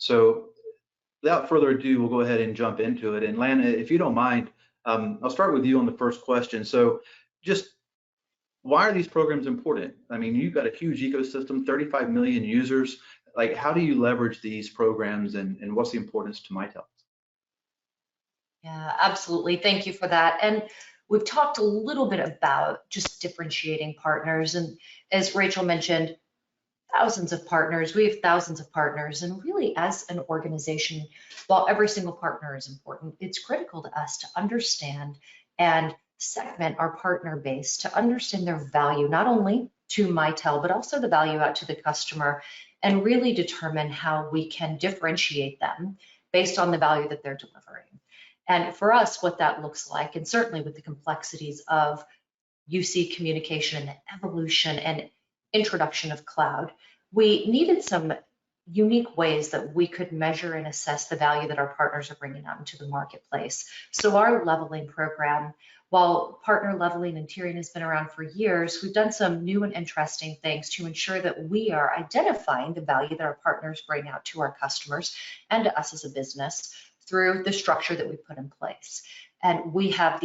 So without further ado, we'll go ahead and jump into it. And Lana, if you don't mind, I'll start with you on the first question. So just why are these programs important? I mean, you've got a huge ecosystem, 35 million users. Like, how do you leverage these programs, and what's the importance to Mitel? Yeah, absolutely. Thank you for that. And we've talked a little bit about just differentiating partners. And as Rachel mentioned, thousands of partners. We have thousands of partners. And really, as an organization, while every single partner is important, it's critical to us to understand and segment our partner base to understand their value, not only to Mitel, but also the value out to the customer, and really determine how we can differentiate them based on the value that they're delivering. And for us, what that looks like, and certainly with the complexities of UC communication and the evolution and introduction of cloud, we needed some unique ways that we could measure and assess the value that our partners are bringing out into the marketplace. So our leveling program, while partner leveling and tiering has been around for years, we've done some new and interesting things to ensure that we are identifying the value that our partners bring out to our customers and to us as a business through the structure that we put in place. And we have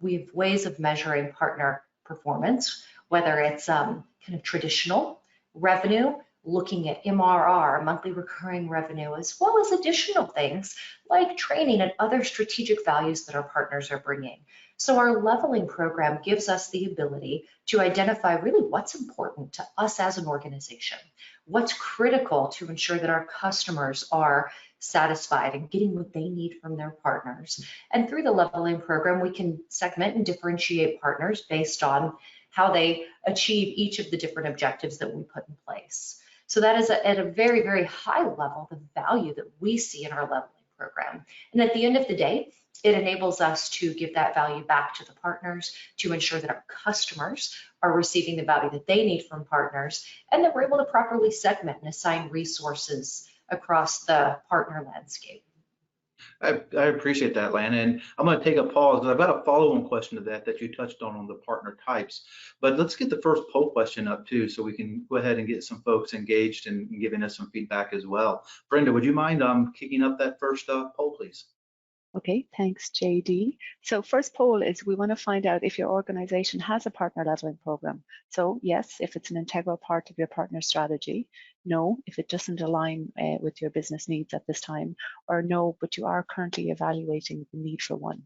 ways of measuring partner performance, whether it's kind of traditional revenue, looking at MRR, monthly recurring revenue, as well as additional things like training and other strategic values that our partners are bringing. So our leveling program gives us the ability to identify really what's important to us as an organization, what's critical to ensure that our customers are satisfied and getting what they need from their partners. And through the leveling program, we can segment and differentiate partners based on how they achieve each of the different objectives that we put in place. So that is at a very, very high level, the value that we see in our leveling program. And at the end of the day, it enables us to give that value back to the partners to ensure that our customers are receiving the value that they need from partners, and that we're able to properly segment and assign resources across the partner landscape. I appreciate that, Lana, and I'm going to take a pause because I've got a follow-on question to that you touched on the partner types. But let's get the first poll question up too, so we can go ahead and get some folks engaged and giving us some feedback as well. Brenda, would you mind kicking up that first poll, please? Okay, thanks, JD. So first poll is we want to find out if your organization has a partner leveling program. So yes, if it's an integral part of your partner strategy. No, if it doesn't align with your business needs at this time. Or no, but you are currently evaluating the need for one.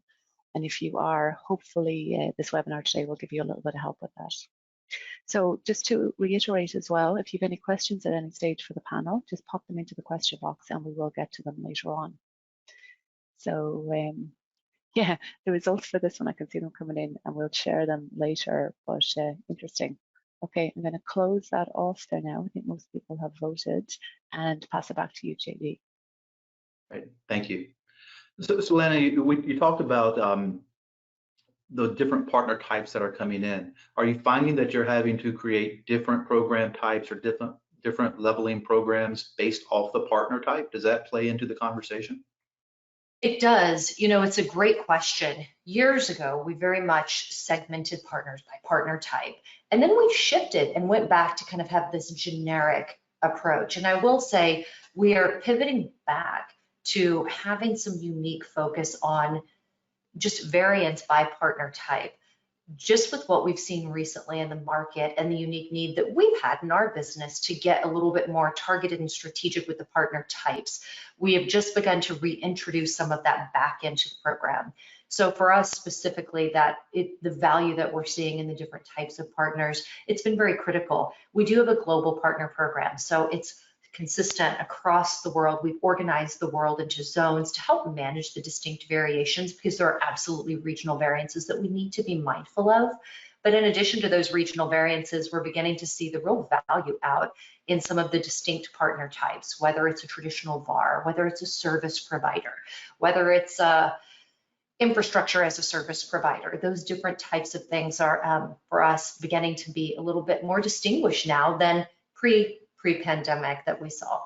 And if you are, hopefully this webinar today will give you a little bit of help with that. So just to reiterate as well, if you have any questions at any stage for the panel, just pop them into the question box and we will get to them later on. So yeah, the results for this one, I can see them coming in and we'll share them later, but interesting. Okay, I'm going to close that off there now. I think most people have voted and pass it back to you, JD. Right, thank you. So Lana, you talked about the different partner types that are coming in. Are you finding that you're having to create different program types or different leveling programs based off the partner type? Does that play into the conversation? It does. You know, it's a great question. Years ago, we very much segmented partners by partner type. And then we shifted and went back to kind of have this generic approach. And I will say we are pivoting back to having some unique focus on just variance by partner type. Just with what we've seen recently in the market and the unique need that we've had in our business to get a little bit more targeted and strategic with the partner types, we have just begun to reintroduce some of that back into the program. So for us specifically, the value that we're seeing in the different types of partners, it's been very critical. We do have a global partner program, so it's consistent across the world. We've organized the world into zones to help manage the distinct variations because there are absolutely regional variances that we need to be mindful of. But in addition to those regional variances, we're beginning to see the real value out in some of the distinct partner types, whether it's a traditional VAR, whether it's a service provider, whether it's a infrastructure as a service provider. Those different types of things are, for us, beginning to be a little bit more distinguished now than pre-pandemic that we saw.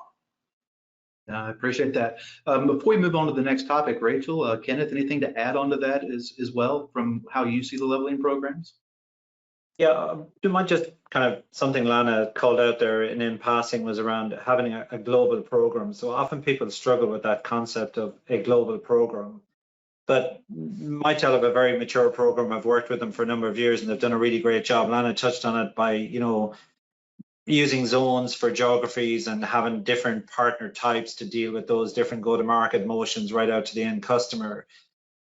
I appreciate that. Before we move on to the next topic, Rachel, Kenneth, anything to add on to that as well from how you see the leveling programs? Yeah, do you mind just kind of something Lana called out there in passing was around having a global program. So often people struggle with that concept of a global program. But Mitel have a very mature program. I've worked with them for a number of years and they've done a really great job. Lana touched on it by, using zones for geographies and having different partner types to deal with those different go-to-market motions right out to the end customer.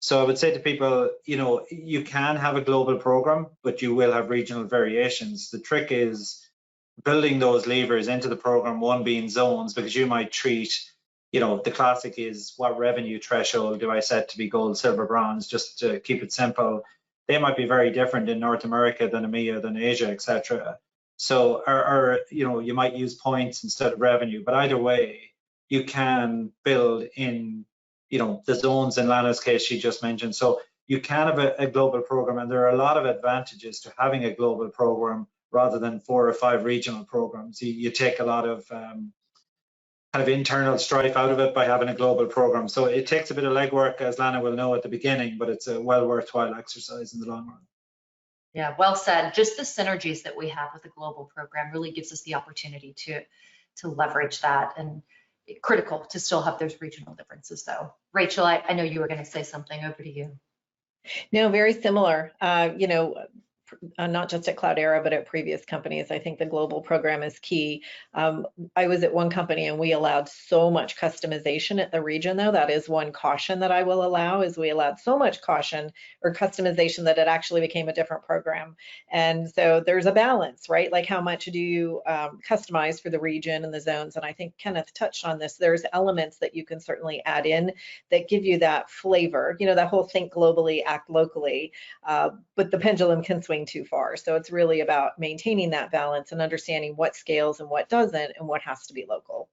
So I would say to people, you can have a global program, but you will have regional variations. The trick is building those levers into the program, one being zones, because you might treat, the classic is what revenue threshold do I set to be gold, silver, bronze, just to keep it simple. They might be very different in North America than EMEA, than Asia, etc. So, or you might use points instead of revenue, but either way, you can build in, the zones in Lana's case she just mentioned. So you can have a global program, and there are a lot of advantages to having a global program rather than 4 or 5 regional programs. You take a lot of kind of internal strife out of it by having a global program. So it takes a bit of legwork, as Lana will know at the beginning, but it's a well worthwhile exercise in the long run. Yeah, well said. Just the synergies that we have with the global program really gives us the opportunity to leverage that, and critical to still have those regional differences though. Rachel, I know you were going to say something. Over to you. No, very similar. Not just at Cloudera, but at previous companies, I think the global program is key. I was at one company and we allowed so much customization at the region, though. That is one caution that I will allow, is we allowed so much caution or customization that it actually became a different program. And so there's a balance, right? Like how much do you customize for the region and the zones? And I think Kenneth touched on this. There's elements that you can certainly add in that give you that flavor, that whole think globally, act locally, but the pendulum can swing too far. So it's really about maintaining that balance and understanding what scales and what doesn't and what has to be local.